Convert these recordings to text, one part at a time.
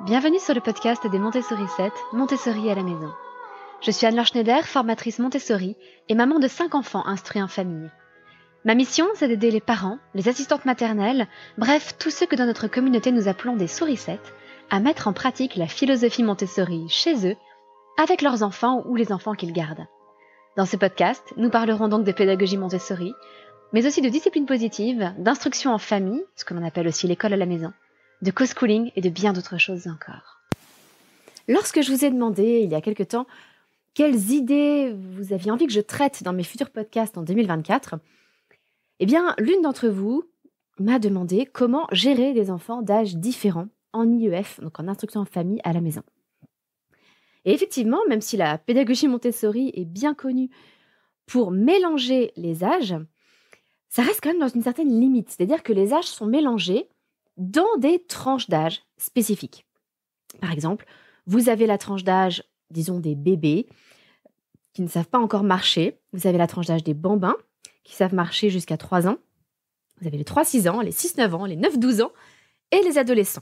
Bienvenue sur le podcast des Montessori 7, Montessori à la maison. Je suis Anne-Laure Schneider, formatrice Montessori et maman de 5 enfants instruits en famille. Ma mission, c'est d'aider les parents, les assistantes maternelles, bref, tous ceux que dans notre communauté nous appelons des souricettes, à mettre en pratique la philosophie Montessori chez eux, avec leurs enfants ou les enfants qu'ils gardent. Dans ce podcast, nous parlerons donc de pédagogie Montessori, mais aussi de discipline positive, d'instruction en famille, ce que l'on appelle aussi l'école à la maison, de co-schooling et de bien d'autres choses encore. Lorsque je vous ai demandé, il y a quelque temps, quelles idées vous aviez envie que je traite dans mes futurs podcasts en 2024, eh bien, l'une d'entre vous m'a demandé comment gérer des enfants d'âge différents en IEF, donc en instruction en famille à la maison. Et effectivement, même si la pédagogie Montessori est bien connue pour mélanger les âges, ça reste quand même dans une certaine limite, c'est-à-dire que les âges sont mélangés dans des tranches d'âge spécifiques. Par exemple, vous avez la tranche d'âge, disons, des bébés qui ne savent pas encore marcher. Vous avez la tranche d'âge des bambins qui savent marcher jusqu'à 3 ans. Vous avez les 3-6 ans, les 6-9 ans, les 9-12 ans et les adolescents.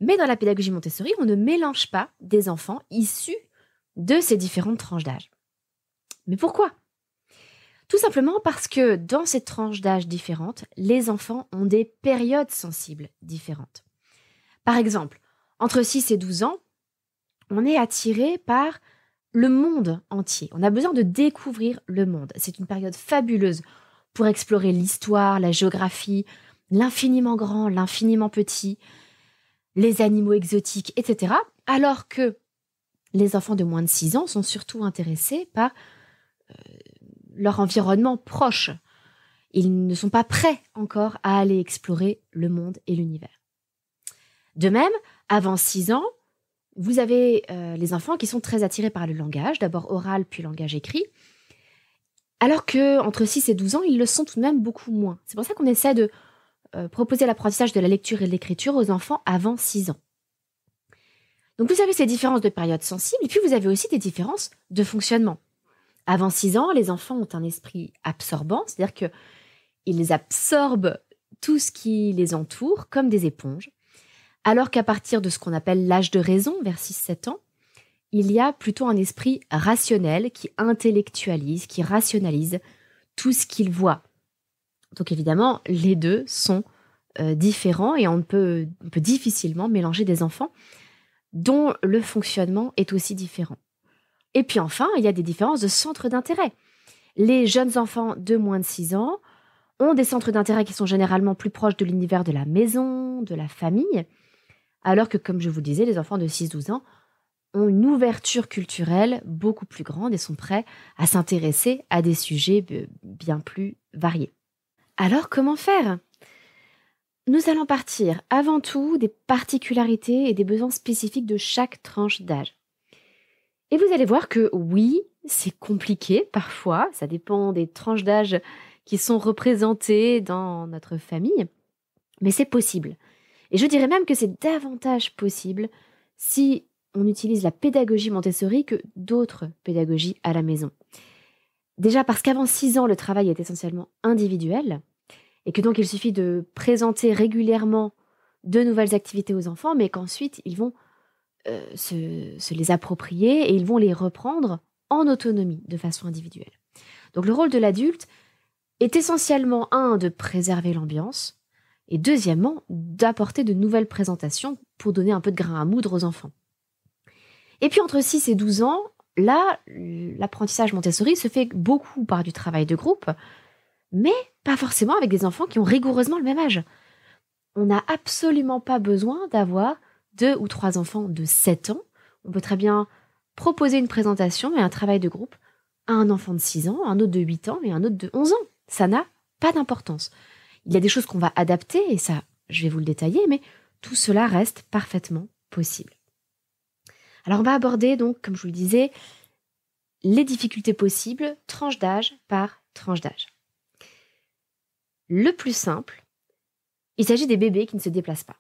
Mais dans la pédagogie Montessori, on ne mélange pas des enfants issus de ces différentes tranches d'âge. Mais pourquoi ? Tout simplement parce que dans ces tranches d'âge différentes, les enfants ont des périodes sensibles différentes. Par exemple, entre 6 et 12 ans, on est attiré par le monde entier. On a besoin de découvrir le monde. C'est une période fabuleuse pour explorer l'histoire, la géographie, l'infiniment grand, l'infiniment petit, les animaux exotiques, etc. Alors que les enfants de moins de 6 ans sont surtout intéressés par leur environnement proche. Ils ne sont pas prêts encore à aller explorer le monde et l'univers. De même, avant 6 ans, vous avez les enfants qui sont très attirés par le langage, d'abord oral puis langage écrit, alors qu'entre 6 et 12 ans, ils le sont tout de même beaucoup moins. C'est pour ça qu'on essaie de proposer l'apprentissage de la lecture et de l'écriture aux enfants avant 6 ans. Donc vous avez ces différences de période sensible, et puis vous avez aussi des différences de fonctionnement. Avant 6 ans, les enfants ont un esprit absorbant, c'est-à-dire qu'ils absorbent tout ce qui les entoure comme des éponges, alors qu'à partir de ce qu'on appelle l'âge de raison, vers 6-7 ans, il y a plutôt un esprit rationnel qui intellectualise, qui rationalise tout ce qu'ils voient. Donc évidemment, les deux sont différents et on peut difficilement mélanger des enfants dont le fonctionnement est aussi différent. Et puis enfin, il y a des différences de centres d'intérêt. Les jeunes enfants de moins de 6 ans ont des centres d'intérêt qui sont généralement plus proches de l'univers de la maison, de la famille, alors que, comme je vous le disais, les enfants de 6-12 ans ont une ouverture culturelle beaucoup plus grande et sont prêts à s'intéresser à des sujets bien plus variés. Alors, comment faire ? Nous allons partir avant tout des particularités et des besoins spécifiques de chaque tranche d'âge. Et vous allez voir que oui, c'est compliqué parfois, ça dépend des tranches d'âge qui sont représentées dans notre famille, mais c'est possible. Et je dirais même que c'est davantage possible si on utilise la pédagogie Montessori que d'autres pédagogies à la maison. Déjà parce qu'avant 6 ans, le travail est essentiellement individuel et que donc il suffit de présenter régulièrement de nouvelles activités aux enfants, mais qu'ensuite ils vont se les approprier et ils vont les reprendre en autonomie, de façon individuelle. Donc le rôle de l'adulte est essentiellement, de préserver l'ambiance, et deuxièmement, d'apporter de nouvelles présentations pour donner un peu de grain à moudre aux enfants. Et puis entre 6 et 12 ans, là, l'apprentissage Montessori se fait beaucoup par du travail de groupe, mais pas forcément avec des enfants qui ont rigoureusement le même âge. On n'a absolument pas besoin d'avoir 2 ou 3 enfants de 7 ans. On peut très bien proposer une présentation et un travail de groupe à un enfant de 6 ans, un autre de 8 ans et un autre de 11 ans. Ça n'a pas d'importance. Il y a des choses qu'on va adapter, et ça, je vais vous le détailler, mais tout cela reste parfaitement possible. Alors, on va aborder, donc, comme je vous le disais, les difficultés possibles, tranche d'âge par tranche d'âge. Le plus simple, il s'agit des bébés qui ne se déplacent pas.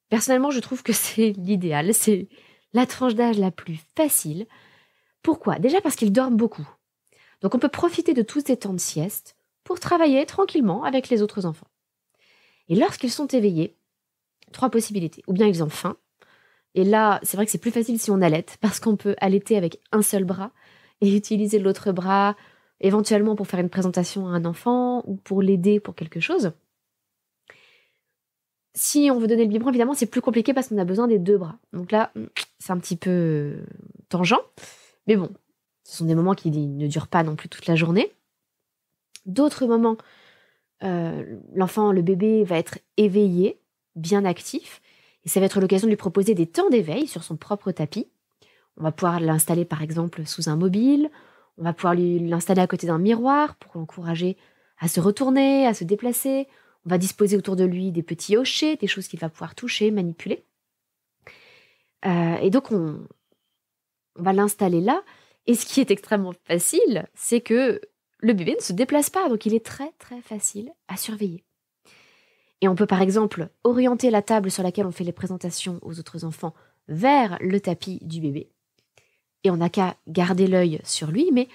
Personnellement, je trouve que c'est l'idéal, c'est la tranche d'âge la plus facile. Pourquoi ? Déjà parce qu'ils dorment beaucoup. Donc, on peut profiter de tous ces temps de sieste pour travailler tranquillement avec les autres enfants. Et lorsqu'ils sont éveillés, 3 possibilités. Ou bien ils ont faim, Et là, c'est vrai que c'est plus facile si on allaite, parce qu'on peut allaiter avec un seul bras et utiliser l'autre bras éventuellement pour faire une présentation à un enfant ou pour l'aider pour quelque chose. Si on veut donner le biberon, évidemment, c'est plus compliqué parce qu'on a besoin des 2 bras. Donc là, c'est un petit peu tangent. Mais bon, ce sont des moments qui ne durent pas non plus toute la journée. D'autres moments, l'enfant, le bébé va être éveillé, bien actif, et ça va être l'occasion de lui proposer des temps d'éveil sur son propre tapis. On va pouvoir l'installer par exemple sous un mobile, on va pouvoir l'installer à côté d'un miroir pour l'encourager à se retourner, à se déplacer. On va disposer autour de lui des petits hochets, des choses qu'il va pouvoir toucher, manipuler. Et donc on va l'installer là. Et ce qui est extrêmement facile, c'est que le bébé ne se déplace pas, donc il est très très facile à surveiller. Et on peut par exemple orienter la table sur laquelle on fait les présentations aux autres enfants vers le tapis du bébé. Et on n'a qu'à garder l'œil sur lui, mais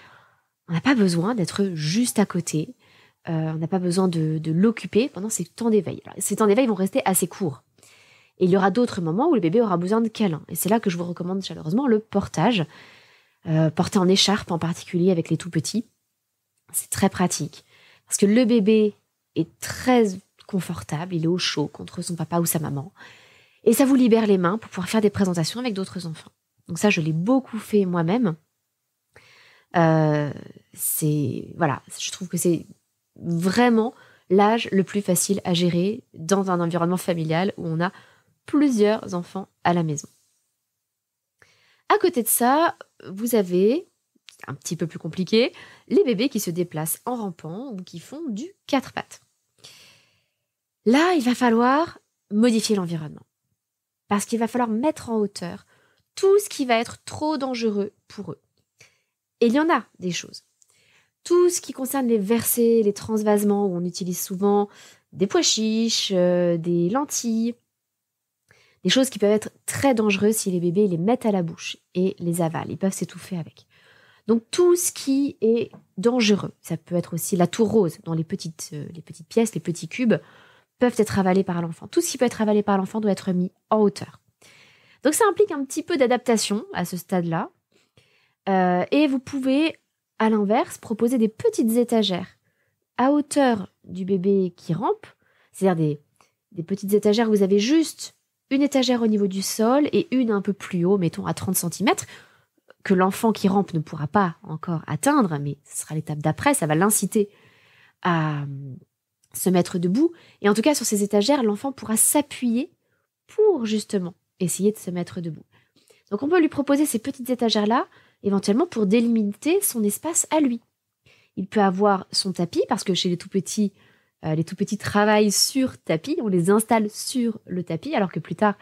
on n'a pas besoin d'être juste à côté. On n'a pas besoin de l'occuper pendant ces temps d'éveil. Alors, ces temps d'éveil vont rester assez courts. Et il y aura d'autres moments où le bébé aura besoin de câlins. Et c'est là que je vous recommande chaleureusement le portage. Porté en écharpe en particulier avec les tout petits. C'est très pratique. Parce que le bébé est très confortable, il est au chaud contre son papa ou sa maman. Et ça vous libère les mains pour pouvoir faire des présentations avec d'autres enfants. Donc ça, je l'ai beaucoup fait moi-même. Voilà, je trouve que c'est vraiment l'âge le plus facile à gérer dans un environnement familial où on a plusieurs enfants à la maison. À côté de ça, vous avez, un petit peu plus compliqué, les bébés qui se déplacent en rampant ou qui font du 4 pattes. Là, il va falloir modifier l'environnement. Parce qu'il va falloir mettre en hauteur tout ce qui va être trop dangereux pour eux. Et il y en a des choses. Tout ce qui concerne les versets, les transvasements, où on utilise souvent des pois chiches, des lentilles, des choses qui peuvent être très dangereuses si les bébés les mettent à la bouche et les avalent. Ils peuvent s'étouffer avec. Donc tout ce qui est dangereux, ça peut être aussi la tour rose, dans les petites pièces, les petits cubes, peuvent être avalés par l'enfant. Tout ce qui peut être avalé par l'enfant doit être mis en hauteur. Donc ça implique un petit peu d'adaptation à ce stade-là. Et vous pouvez, à l'inverse, proposer des petites étagères à hauteur du bébé qui rampe, c'est-à-dire des petites étagères où vous avez juste une étagère au niveau du sol et une un peu plus haut, mettons à 30 cm, que l'enfant qui rampe ne pourra pas encore atteindre, mais ce sera l'étape d'après, ça va l'inciter à se mettre debout. Et en tout cas, sur ces étagères, l'enfant pourra s'appuyer pour justement essayer de se mettre debout. Donc on peut lui proposer ces petites étagères-là, éventuellement pour délimiter son espace à lui. Il peut avoir son tapis, parce que chez les tout petits travaillent sur tapis, on les installe sur le tapis, alors que plus tard,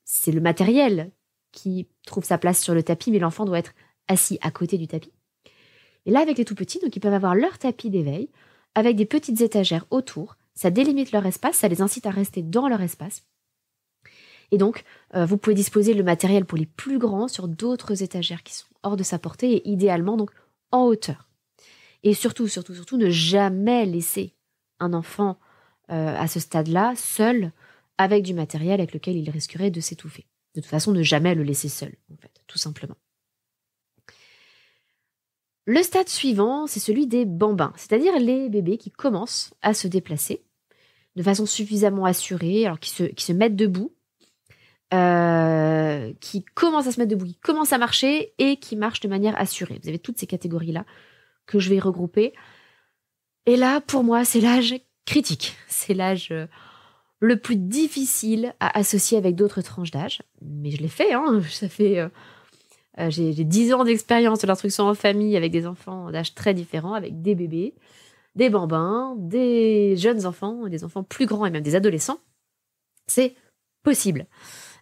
c'est le matériel qui trouve sa place sur le tapis, mais l'enfant doit être assis à côté du tapis. Et là, avec les tout petits, donc ils peuvent avoir leur tapis d'éveil, avec des petites étagères autour, ça délimite leur espace, ça les incite à rester dans leur espace. Et donc, vous pouvez disposer le matériel pour les plus grands sur d'autres étagères qui sont hors de sa portée et idéalement donc en hauteur. Et surtout, ne jamais laisser un enfant à ce stade-là seul avec du matériel avec lequel il risquerait de s'étouffer. De toute façon, ne jamais le laisser seul, en fait, tout simplement. Le stade suivant, c'est celui des bambins, c'est-à-dire les bébés qui commencent à se déplacer de façon suffisamment assurée, alors qui se mettent debout, qui commencent à se mettre debout, qui commencent à marcher et qui marchent de manière assurée. Vous avez toutes ces catégories-là que je vais regrouper. Et là, pour moi, c'est l'âge critique. C'est l'âge le plus difficile à associer avec d'autres tranches d'âge. Mais je l'ai fait, hein. Ça fait... j'ai 10 ans d'expérience de l'instruction en famille avec des enfants d'âge très différents, avec des bébés, des bambins, des jeunes enfants, des enfants plus grands et même des adolescents. C'est possible.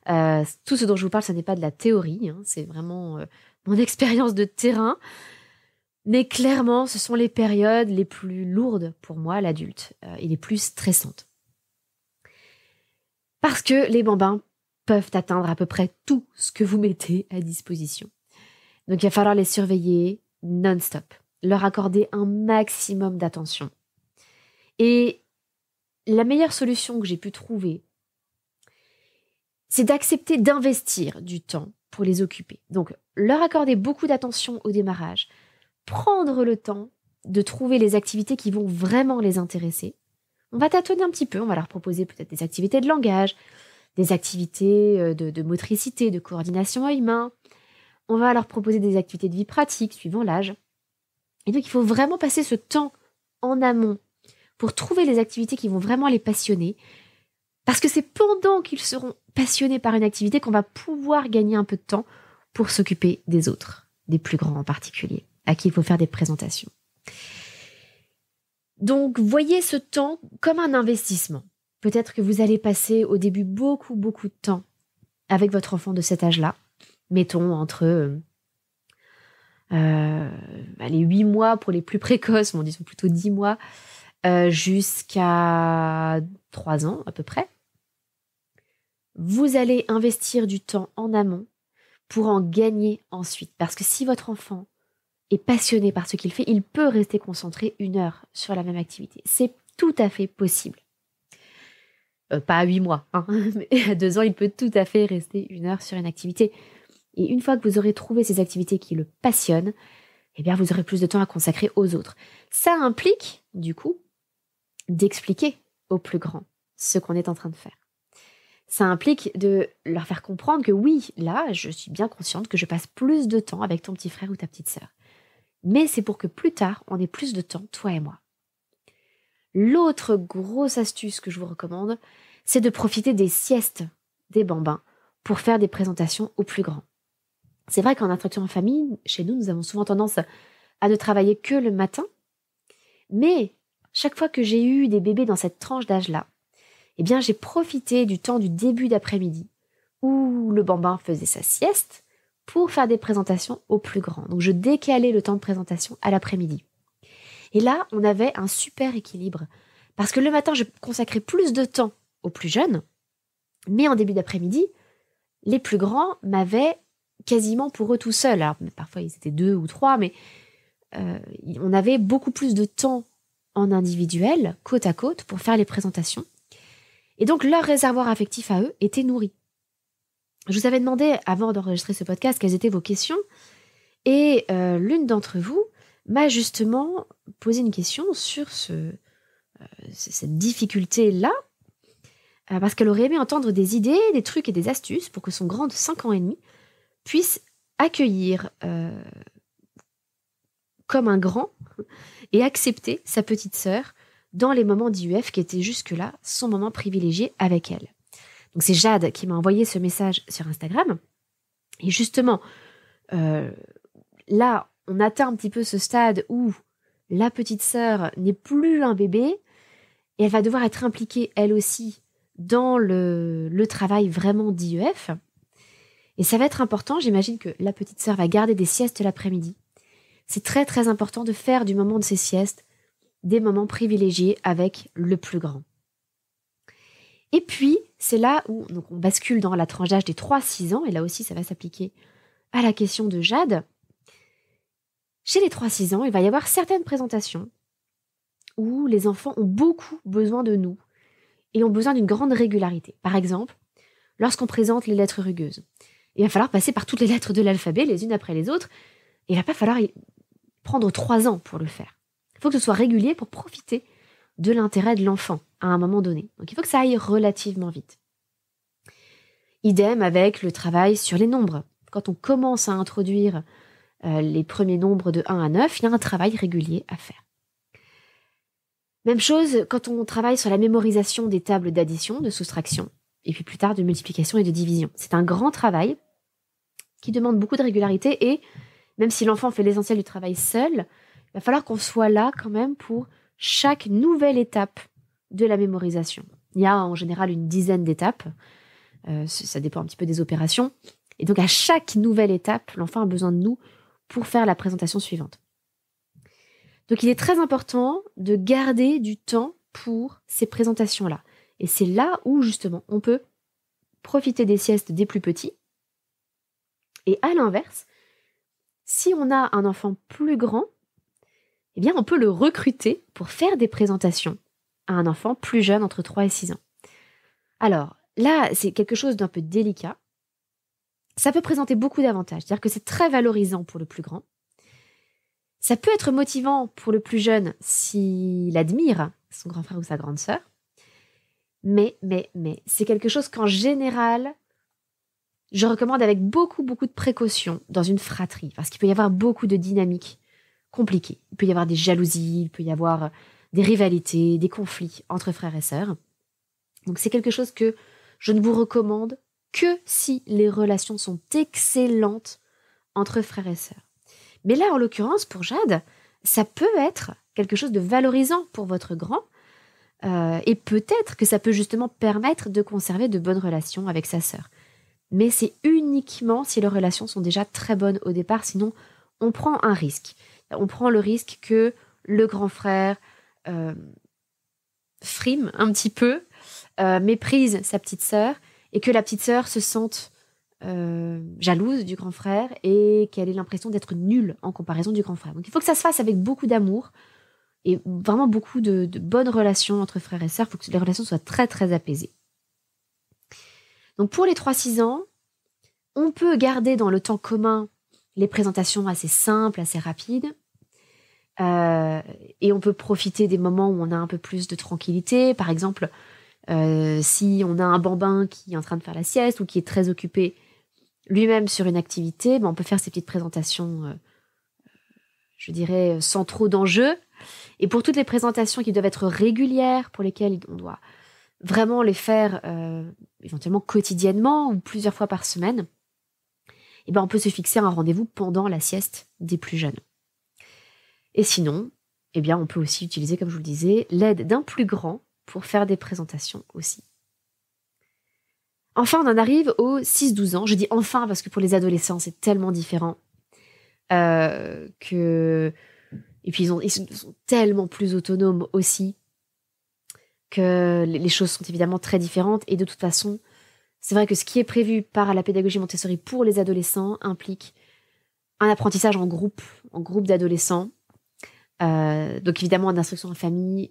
Tout ce dont je vous parle, ce n'est pas de la théorie, hein, c'est vraiment mon expérience de terrain. Mais clairement, ce sont les périodes les plus lourdes pour moi, l'adulte, et les plus stressantes. Parce que les bambins peuvent atteindre à peu près tout ce que vous mettez à disposition. Donc il va falloir les surveiller non-stop, leur accorder un maximum d'attention. Et la meilleure solution que j'ai pu trouver, c'est d'accepter d'investir du temps pour les occuper. Donc, leur accorder beaucoup d'attention au démarrage, prendre le temps de trouver les activités qui vont vraiment les intéresser. On va tâtonner un petit peu, on va leur proposer peut-être des activités de langage, des activités de motricité, de coordination œil-main. On va leur proposer des activités de vie pratique suivant l'âge. Et donc, il faut vraiment passer ce temps en amont pour trouver les activités qui vont vraiment les passionner. Parce que c'est pendant qu'ils seront passionnés par une activité qu'on va pouvoir gagner un peu de temps pour s'occuper des autres, des plus grands en particulier, à qui il faut faire des présentations. Donc, voyez ce temps comme un investissement. Peut-être que vous allez passer au début beaucoup de temps avec votre enfant de cet âge-là. Mettons entre les 8 mois pour les plus précoces, disons plutôt 10 mois, jusqu'à 3 ans à peu près. Vous allez investir du temps en amont pour en gagner ensuite. Parce que si votre enfant est passionné par ce qu'il fait, il peut rester concentré 1 heure sur la même activité. C'est tout à fait possible. Pas à 8 mois, mais à 2 ans, il peut tout à fait rester 1 heure sur une activité. Et une fois que vous aurez trouvé ces activités qui le passionnent, eh bien, vous aurez plus de temps à consacrer aux autres. Ça implique, du coup, d'expliquer aux plus grands ce qu'on est en train de faire. Ça implique de leur faire comprendre que oui, là, je suis bien consciente que je passe plus de temps avec ton petit frère ou ta petite sœur. Mais c'est pour que plus tard, on ait plus de temps, toi et moi. L'autre grosse astuce que je vous recommande, c'est de profiter des siestes des bambins pour faire des présentations aux plus grands. C'est vrai qu'en instruction en famille, chez nous, nous avons souvent tendance à ne travailler que le matin. Mais chaque fois que j'ai eu des bébés dans cette tranche d'âge-là, eh bien, j'ai profité du temps du début d'après-midi où le bambin faisait sa sieste pour faire des présentations aux plus grands. Donc, je décalais le temps de présentation à l'après-midi. Et là, on avait un super équilibre. Parce que le matin, je consacrais plus de temps aux plus jeunes, mais en début d'après-midi, les plus grands m'avaient quasiment pour eux tout seuls. Alors, parfois, ils étaient 2 ou 3, mais on avait beaucoup plus de temps en individuel, côte à côte, pour faire les présentations. Et donc, leur réservoir affectif à eux était nourri. Je vous avais demandé, avant d'enregistrer ce podcast, quelles étaient vos questions. Et l'une d'entre vous m'a justement posé une question sur cette difficulté-là, parce qu'elle aurait aimé entendre des idées, des trucs et des astuces pour que son grand de 5 ans et demi puisse accueillir comme un grand et accepter sa petite sœur dans les moments d'IUF qui étaient jusque-là son moment privilégié avec elle. Donc c'est Jade qui m'a envoyé ce message sur Instagram. Et justement, là, on atteint un petit peu ce stade où la petite sœur n'est plus un bébé et elle va devoir être impliquée, elle aussi, dans le travail vraiment d'IEF. Et ça va être important, j'imagine que la petite sœur va garder des siestes l'après-midi. C'est très très important de faire du moment de ces siestes des moments privilégiés avec le plus grand. Et puis, c'est là où donc on bascule dans la tranche d'âge des 3-6 ans, et là aussi ça va s'appliquer à la question de Jade. Chez les 3-6 ans, il va y avoir certaines présentations où les enfants ont beaucoup besoin de nous et ont besoin d'une grande régularité. Par exemple, lorsqu'on présente les lettres rugueuses, il va falloir passer par toutes les lettres de l'alphabet, les unes après les autres, et il ne va pas falloir prendre 3 ans pour le faire. Il faut que ce soit régulier pour profiter de l'intérêt de l'enfant à un moment donné. Donc il faut que ça aille relativement vite. Idem avec le travail sur les nombres. Quand on commence à introduire les premiers nombres de 1 à 9, il y a un travail régulier à faire. Même chose quand on travaille sur la mémorisation des tables d'addition, de soustraction, et puis plus tard de multiplication et de division. C'est un grand travail qui demande beaucoup de régularité et même si l'enfant fait l'essentiel du travail seul, il va falloir qu'on soit là quand même pour chaque nouvelle étape de la mémorisation. Il y a en général une dizaine d'étapes, ça dépend un petit peu des opérations, et donc à chaque nouvelle étape, l'enfant a besoin de nous pour faire la présentation suivante. Donc il est très important de garder du temps pour ces présentations-là. Et c'est là où justement on peut profiter des siestes des plus petits. Et à l'inverse, si on a un enfant plus grand, eh bien on peut le recruter pour faire des présentations à un enfant plus jeune entre 3 et 6 ans. Alors, là, c'est quelque chose d'un peu délicat. Ça peut présenter beaucoup d'avantages. C'est-à-dire que c'est très valorisant pour le plus grand. Ça peut être motivant pour le plus jeune s'il admire son grand frère ou sa grande sœur. Mais, c'est quelque chose qu'en général, je recommande avec beaucoup de précaution dans une fratrie. Parce qu'il peut y avoir beaucoup de dynamiques compliquées. Il peut y avoir des jalousies, il peut y avoir des rivalités, des conflits entre frères et sœurs. Donc c'est quelque chose que je ne vous recommande que si les relations sont excellentes entre frères et sœurs. Mais là, en l'occurrence, pour Jade, ça peut être quelque chose de valorisant pour votre grand, et peut-être que ça peut justement permettre de conserver de bonnes relations avec sa sœur. Mais c'est uniquement si les relations sont déjà très bonnes au départ, sinon on prend un risque. On prend le risque que le grand frère frime un petit peu, méprise sa petite sœur, et que la petite sœur se sente jalouse du grand frère et qu'elle ait l'impression d'être nulle en comparaison du grand frère. Donc il faut que ça se fasse avec beaucoup d'amour et vraiment beaucoup de bonnes relations entre frères et sœurs. Il faut que les relations soient très très apaisées. Donc pour les 3-6 ans, on peut garder dans le temps commun les présentations assez simples, assez rapides. Et on peut profiter des moments où on a un peu plus de tranquillité. Par exemple, si on a un bambin qui est en train de faire la sieste ou qui est très occupé lui-même sur une activité, on peut faire ces petites présentations, je dirais, sans trop d'enjeux. Et pour toutes les présentations qui doivent être régulières, pour lesquelles on doit vraiment les faire éventuellement quotidiennement ou plusieurs fois par semaine, on peut se fixer un rendez-vous pendant la sieste des plus jeunes. Et sinon, on peut aussi utiliser, comme je vous le disais, l'aide d'un plus grand pour faire des présentations aussi. Enfin, on en arrive aux 6-12 ans. Je dis enfin parce que pour les adolescents, c'est tellement différent. Et puis, ils sont tellement plus autonomes aussi que les choses sont évidemment très différentes. Et de toute façon, c'est vrai que ce qui est prévu par la pédagogie Montessori pour les adolescents implique un apprentissage en groupe d'adolescents. Donc évidemment, en instruction en famille,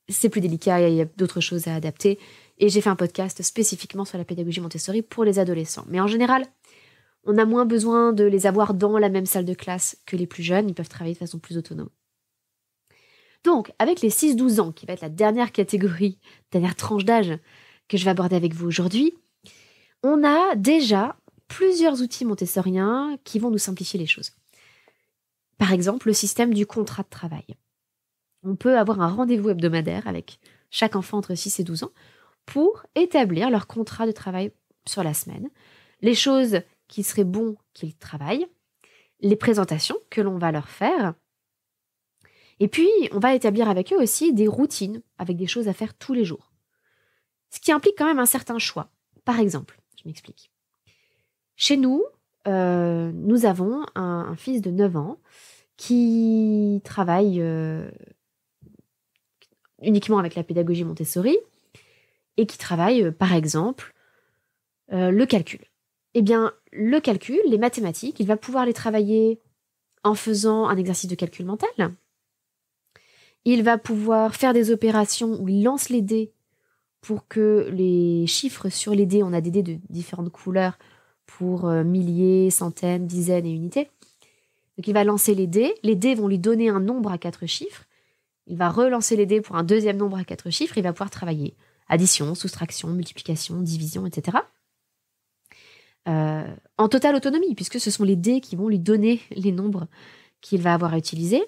c'est plus délicat, il y a d'autres choses à adapter. Et j'ai fait un podcast spécifiquement sur la pédagogie Montessori pour les adolescents. Mais en général, on a moins besoin de les avoir dans la même salle de classe que les plus jeunes. Ils peuvent travailler de façon plus autonome. Donc, avec les 6-12 ans, qui va être la dernière catégorie, dernière tranche d'âge que je vais aborder avec vous aujourd'hui, on a déjà plusieurs outils montessoriens qui vont nous simplifier les choses. Par exemple, le système du contrat de travail. On peut avoir un rendez-vous hebdomadaire avec chaque enfant entre 6 et 12 ans pour établir leur contrat de travail sur la semaine, les choses qu'il serait bon qu'ils travaillent, les présentations que l'on va leur faire. Et puis, on va établir avec eux aussi des routines avec des choses à faire tous les jours. Ce qui implique quand même un certain choix. Par exemple, je m'explique. Chez nous, nous avons un fils de 9 ans qui travaille uniquement avec la pédagogie Montessori et qui travaille, par exemple, le calcul. Le calcul, les mathématiques, il va pouvoir les travailler en faisant un exercice de calcul mental. Il va pouvoir faire des opérations où il lance les dés pour que les chiffres sur les dés, on a des dés de différentes couleurs pour milliers, centaines, dizaines et unités. Donc il va lancer les dés vont lui donner un nombre à 4 chiffres, il va relancer les dés pour un deuxième nombre à 4 chiffres, il va pouvoir travailler addition, soustraction, multiplication, division, etc. En totale autonomie, puisque ce sont les dés qui vont lui donner les nombres qu'il va avoir à utiliser.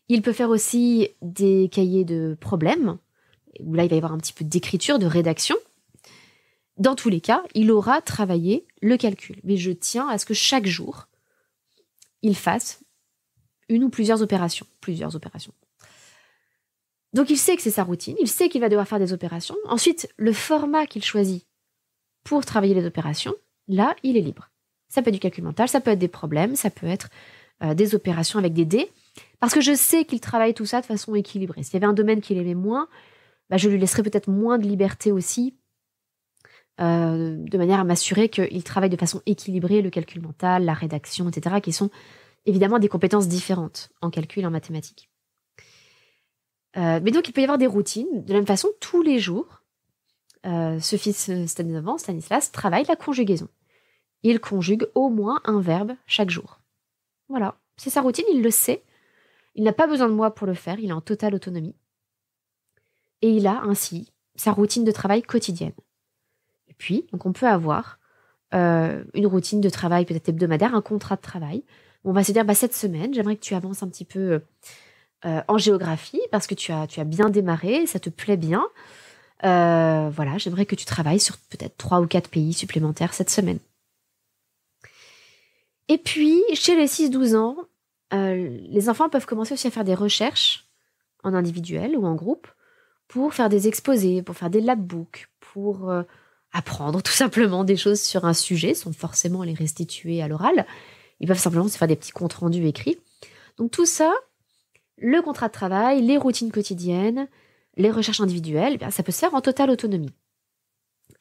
Il peut faire aussi des cahiers de problèmes, où là il va y avoir un petit peu d'écriture, de rédaction. Dans tous les cas, il aura travaillé le calcul. Mais je tiens à ce que chaque jour, il fasse une ou plusieurs opérations. Donc il sait que c'est sa routine, il sait qu'il va devoir faire des opérations. Ensuite, le format qu'il choisit pour travailler les opérations, là, il est libre. Ça peut être du calcul mental, ça peut être des problèmes, ça peut être des opérations avec des dés. Parce que je sais qu'il travaille tout ça de façon équilibrée. S'il y avait un domaine qu'il aimait moins, je lui laisserais peut-être moins de liberté aussi, de manière à m'assurer qu'il travaille de façon équilibrée le calcul mental, la rédaction, etc., qui sont évidemment des compétences différentes en calcul et en mathématiques. Mais donc, il peut y avoir des routines. De la même façon, tous les jours, ce fils Stanislas, travaille la conjugaison. Il conjugue au moins un verbe chaque jour. Voilà, c'est sa routine, il le sait. Il n'a pas besoin de moi pour le faire, il est en totale autonomie. Et il a ainsi sa routine de travail quotidienne. Et puis, donc on peut avoir une routine de travail peut-être hebdomadaire, un contrat de travail. On va se dire, cette semaine, j'aimerais que tu avances un petit peu en géographie parce que tu as bien démarré, ça te plaît bien. Voilà, j'aimerais que tu travailles sur peut-être 3 ou 4 pays supplémentaires cette semaine. Et puis, chez les 6-12 ans, les enfants peuvent commencer aussi à faire des recherches en individuel ou en groupe pour faire des exposés, pour faire des labbooks, pour apprendre tout simplement des choses sur un sujet, sans forcément les restituer à l'oral. Ils peuvent simplement se faire des petits comptes rendus écrits. Donc tout ça, le contrat de travail, les routines quotidiennes, les recherches individuelles, ça peut se faire en totale autonomie.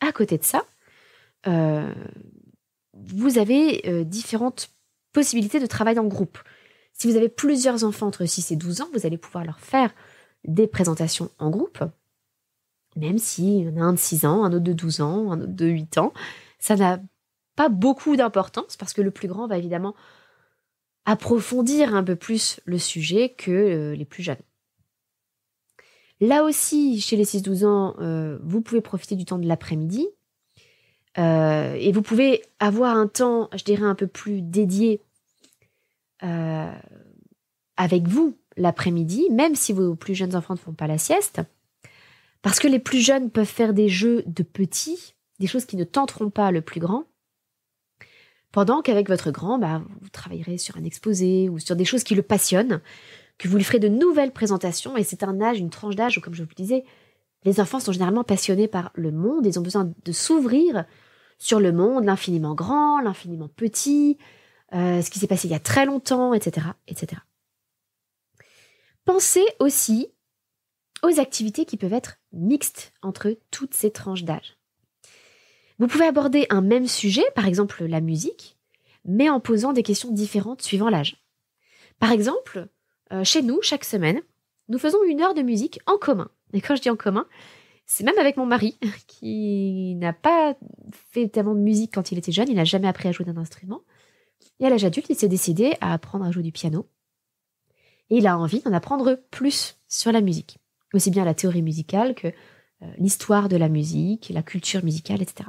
À côté de ça, vous avez différentes possibilités de travail en groupe. Si vous avez plusieurs enfants entre 6 et 12 ans, vous allez pouvoir leur faire des présentations en groupe, même s'il y en a un de 6 ans, un autre de 12 ans, un autre de 8 ans. Ça n'a pas beaucoup d'importance parce que le plus grand va évidemment approfondir un peu plus le sujet que les plus jeunes. Là aussi, chez les 6-12 ans, vous pouvez profiter du temps de l'après-midi et vous pouvez avoir un temps, je dirais, un peu plus dédié avec vous l'après-midi, même si vos plus jeunes enfants ne font pas la sieste, parce que les plus jeunes peuvent faire des jeux de petits, des choses qui ne tenteront pas le plus grand, pendant qu'avec votre grand, vous travaillerez sur un exposé ou sur des choses qui le passionnent, que vous lui ferez de nouvelles présentations, et c'est un âge, une tranche d'âge où, comme je vous le disais, les enfants sont généralement passionnés par le monde, ils ont besoin de s'ouvrir sur le monde, l'infiniment grand, l'infiniment petit, ce qui s'est passé il y a très longtemps, etc., etc. Pensez aussi aux activités qui peuvent être mixtes entre toutes ces tranches d'âge. Vous pouvez aborder un même sujet, par exemple la musique, mais en posant des questions différentes suivant l'âge. Par exemple, chez nous, chaque semaine, nous faisons 1 heure de musique en commun. Et quand je dis en commun, c'est même avec mon mari, qui n'a pas fait tellement de musique quand il était jeune, il n'a jamais appris à jouer d'un instrument. Et à l'âge adulte, il s'est décidé à apprendre à jouer du piano. Et il a envie d'en apprendre plus sur la musique. Aussi bien la théorie musicale que l'histoire de la musique, la culture musicale, etc.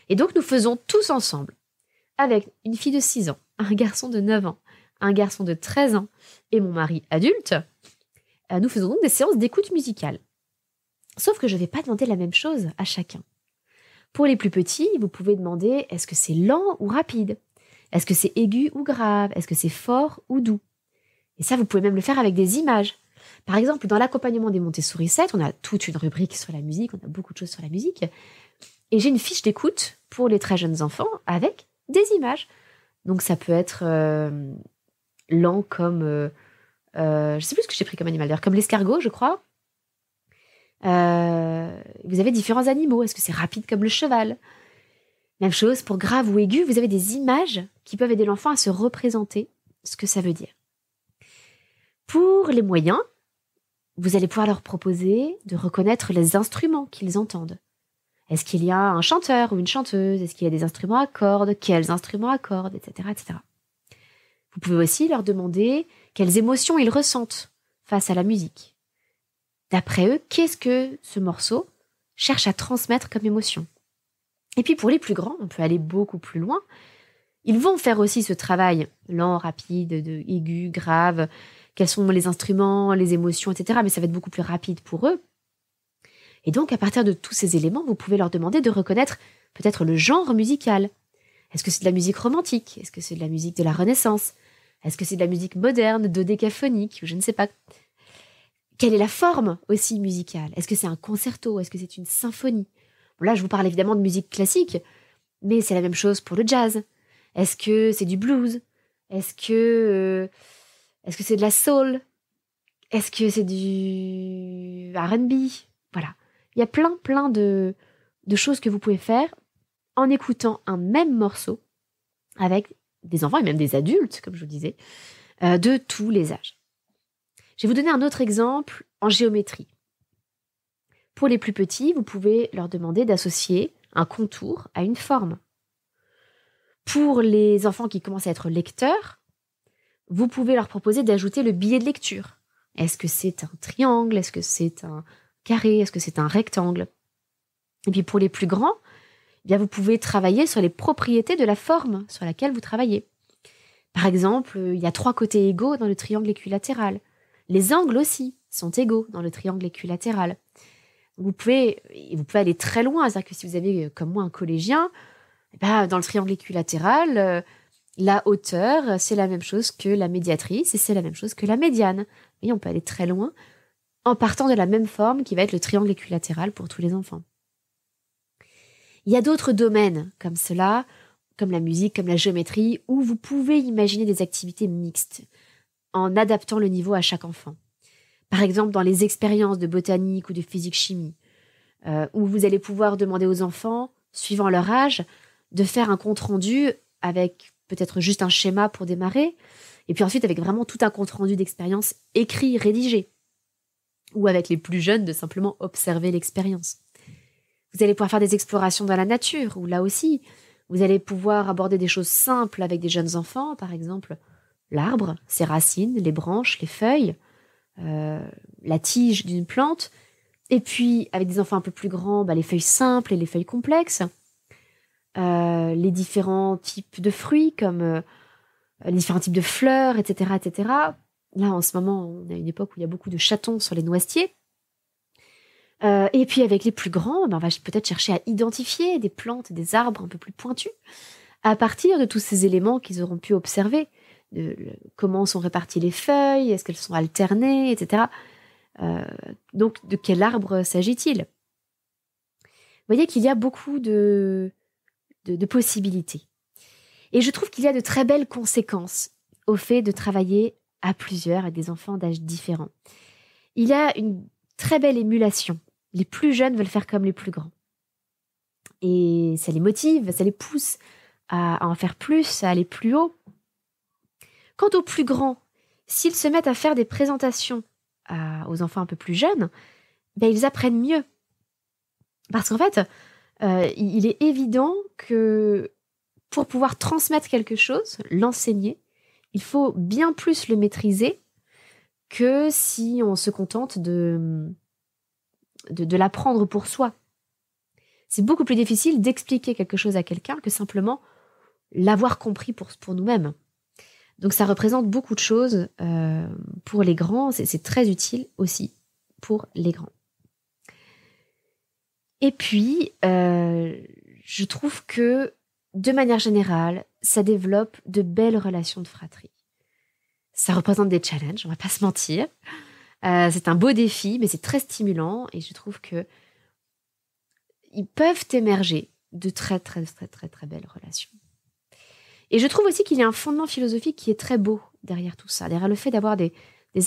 Et donc nous faisons tous ensemble, avec une fille de 6 ans, un garçon de 9 ans, un garçon de 13 ans et mon mari adulte, nous faisons donc des séances d'écoute musicale. Sauf que je ne vais pas demander la même chose à chacun. Pour les plus petits, vous pouvez demander est-ce que c'est lent ou rapide? Est-ce que c'est aigu ou grave? Est-ce que c'est fort ou doux? Et ça, vous pouvez même le faire avec des images. Par exemple, dans l'accompagnement des Montessori 7, on a toute une rubrique sur la musique, on a beaucoup de choses sur la musique. Et j'ai une fiche d'écoute pour les très jeunes enfants avec des images. Donc ça peut être lent comme... je ne sais plus ce que j'ai pris comme animal d'ailleurs, comme l'escargot, je crois. Vous avez différents animaux. Est-ce que c'est rapide comme le cheval? Même chose pour grave ou aigu, vous avez des images qui peuvent aider l'enfant à se représenter ce que ça veut dire. Pour les moyens, vous allez pouvoir leur proposer de reconnaître les instruments qu'ils entendent. Est-ce qu'il y a un chanteur ou une chanteuse? Est-ce qu'il y a des instruments à cordes? Quels instruments à cordes? Etc., etc. Vous pouvez aussi leur demander quelles émotions ils ressentent face à la musique. D'après eux, qu'est-ce que ce morceau cherche à transmettre comme émotion? Et puis pour les plus grands, on peut aller beaucoup plus loin. Ils vont faire aussi ce travail lent, rapide, de aigu, grave, quels sont les instruments, les émotions, etc. Mais ça va être beaucoup plus rapide pour eux. Et donc, à partir de tous ces éléments, vous pouvez leur demander de reconnaître peut-être le genre musical. Est-ce que c'est de la musique romantique? Est-ce que c'est de la musique de la Renaissance? Est-ce que c'est de la musique moderne, dodécaphonique? Je ne sais pas. Quelle est la forme aussi musicale? Est-ce que c'est un concerto? Est-ce que c'est une symphonie? Bon, là, je vous parle évidemment de musique classique, mais c'est la même chose pour le jazz. Est-ce que c'est du blues? Est-ce que c'est de la soul? Est-ce que c'est du R&B? Voilà. Il y a plein de choses que vous pouvez faire en écoutant un même morceau avec des enfants et même des adultes, comme je vous disais, de tous les âges. Je vais vous donner un autre exemple en géométrie. Pour les plus petits, vous pouvez leur demander d'associer un contour à une forme. Pour les enfants qui commencent à être lecteurs, vous pouvez leur proposer d'ajouter le billet de lecture. Est-ce que c'est un triangle? Est-ce que c'est un carré? Est-ce que c'est un rectangle? Et puis pour les plus grands, eh bien vous pouvez travailler sur les propriétés de la forme sur laquelle vous travaillez. Par exemple, il y a 3 côtés égaux dans le triangle équilatéral. Les angles aussi sont égaux dans le triangle équilatéral. Vous pouvez aller très loin, c'est-à-dire que si vous avez, comme moi, un collégien, dans le triangle équilatéral, la hauteur, c'est la même chose que la médiatrice et c'est la même chose que la médiane. Et on peut aller très loin en partant de la même forme qui va être le triangle équilatéral pour tous les enfants. Il y a d'autres domaines comme cela, comme la musique, comme la géométrie, où vous pouvez imaginer des activités mixtes en adaptant le niveau à chaque enfant. Par exemple, dans les expériences de botanique ou de physique-chimie, où vous allez pouvoir demander aux enfants, suivant leur âge, de faire un compte-rendu avec peut-être juste un schéma pour démarrer, et puis ensuite avec vraiment tout un compte-rendu d'expérience écrit, rédigé. Ou avec les plus jeunes, de simplement observer l'expérience. Vous allez pouvoir faire des explorations dans la nature, où là aussi, vous allez pouvoir aborder des choses simples avec des jeunes enfants, par exemple l'arbre, ses racines, les branches, les feuilles, la tige d'une plante, et puis avec des enfants un peu plus grands, les feuilles simples et les feuilles complexes, les différents types de fruits, comme les différents types de fleurs, etc., etc. Là, en ce moment, on a une époque où il y a beaucoup de chatons sur les noisetiers. Et puis avec les plus grands, on va peut-être chercher à identifier des plantes, des arbres un peu plus pointus, à partir de tous ces éléments qu'ils auront pu observer. Comment sont réparties les feuilles, est-ce qu'elles sont alternées, etc. Donc, de quel arbre s'agit-il? Vous voyez qu'il y a beaucoup de possibilités. Et je trouve qu'il y a de très belles conséquences au fait de travailler à plusieurs avec des enfants d'âge différents. Il y a une très belle émulation. Les plus jeunes veulent faire comme les plus grands. Et ça les motive, ça les pousse à en faire plus, à aller plus haut. Quant aux plus grands, s'ils se mettent à faire des présentations aux enfants un peu plus jeunes, ils apprennent mieux. Parce qu'en fait, il est évident que pour pouvoir transmettre quelque chose, l'enseigner, il faut bien plus le maîtriser que si on se contente de l'apprendre pour soi. C'est beaucoup plus difficile d'expliquer quelque chose à quelqu'un que simplement l'avoir compris pour nous-mêmes. Donc ça représente beaucoup de choses pour les grands, c'est très utile aussi pour les grands. Et puis, je trouve que, de manière générale, ça développe de belles relations de fratrie. Ça représente des challenges, on va pas se mentir. C'est un beau défi, mais c'est très stimulant et je trouve que ils peuvent émerger de très, très, très, très, très belles relations. Et je trouve aussi qu'il y a un fondement philosophique qui est très beau derrière tout ça, derrière le fait d'avoir des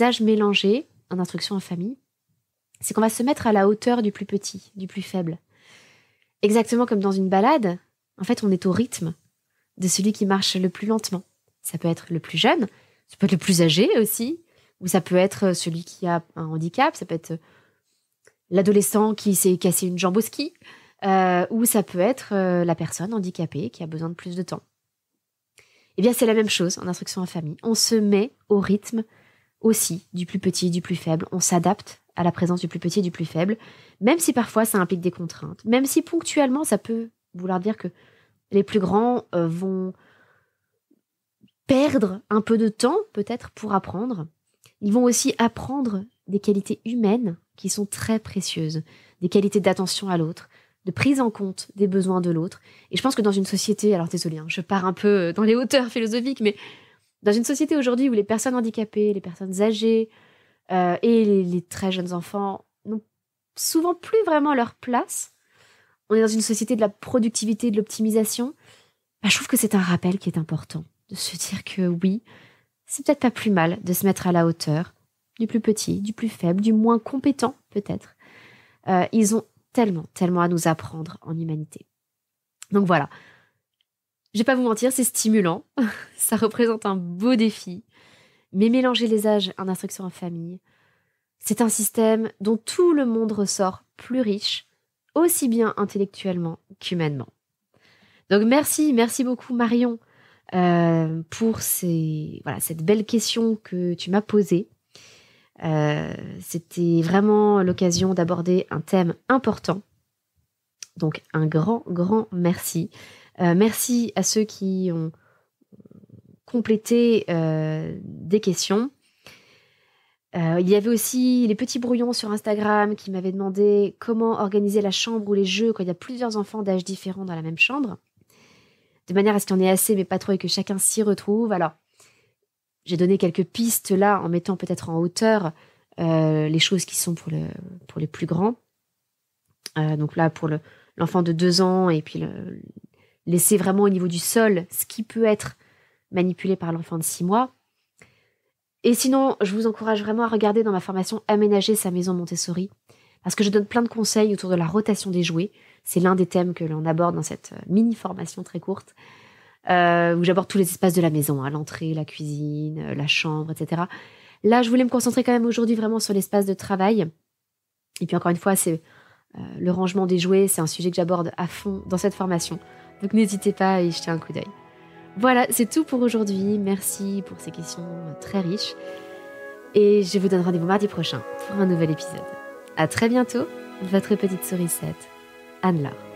âges mélangés en instruction en famille. C'est qu'on va se mettre à la hauteur du plus petit, du plus faible. Exactement comme dans une balade, en fait, on est au rythme de celui qui marche le plus lentement. Ça peut être le plus jeune, ça peut être le plus âgé aussi, ou ça peut être celui qui a un handicap, ça peut être l'adolescent qui s'est cassé une jambe au ski, ou ça peut être la personne handicapée qui a besoin de plus de temps. Eh bien, c'est la même chose en instruction en famille. On se met au rythme aussi du plus petit, du plus faible. On s'adapte à la présence du plus petit et du plus faible, même si parfois ça implique des contraintes, même si ponctuellement ça peut vouloir dire que les plus grands vont perdre un peu de temps peut-être pour apprendre. Ils vont aussi apprendre des qualités humaines qui sont très précieuses, des qualités d'attention à l'autre, de prise en compte des besoins de l'autre. Et je pense que dans une société, alors désolé, je pars un peu dans les hauteurs philosophiques, mais dans une société aujourd'hui où les personnes handicapées, les personnes âgées et les très jeunes enfants n'ont souvent plus vraiment leur place, on est dans une société de la productivité, de l'optimisation, je trouve que c'est un rappel qui est important, de se dire que oui, c'est peut-être pas plus mal de se mettre à la hauteur du plus petit, du plus faible, du moins compétent peut-être. Ils ont tellement, tellement à nous apprendre en humanité. Donc voilà, je vais pas vous mentir, c'est stimulant, ça représente un beau défi, mais mélanger les âges en instruction en famille, C'est un système dont tout le monde ressort plus riche, aussi bien intellectuellement qu'humainement. Donc merci beaucoup Marion pour cette belle question que tu m'as posée. C'était vraiment l'occasion d'aborder un thème important. Donc un grand merci. Merci à ceux qui ont complété des questions. Il y avait aussi les petits brouillons sur Instagram qui m'avaient demandé comment organiser la chambre ou les jeux quand il y a plusieurs enfants d'âge différents dans la même chambre, de manière à ce qu'il y en ait assez mais pas trop et que chacun s'y retrouve. Alors, j'ai donné quelques pistes là en mettant peut-être en hauteur les choses qui sont pour les plus grands. Donc là, pour l'enfant de 2 ans et puis laisser vraiment au niveau du sol ce qui peut être manipulé par l'enfant de 6 mois. Et sinon, je vous encourage vraiment à regarder dans ma formation Aménager sa maison Montessori, parce que je donne plein de conseils autour de la rotation des jouets. C'est l'un des thèmes que l'on aborde dans cette mini-formation très courte, où j'aborde tous les espaces de la maison, l'entrée, la cuisine, la chambre, etc. Là, je voulais me concentrer quand même aujourd'hui vraiment sur l'espace de travail. Et puis encore une fois, c'est le rangement des jouets, c'est un sujet que j'aborde à fond dans cette formation. Donc n'hésitez pas à y jeter un coup d'œil. Voilà, c'est tout pour aujourd'hui. Merci pour ces questions très riches. Et je vous donne rendez-vous mardi prochain pour un nouvel épisode. À très bientôt, votre petite sourisette, Anne-Laure.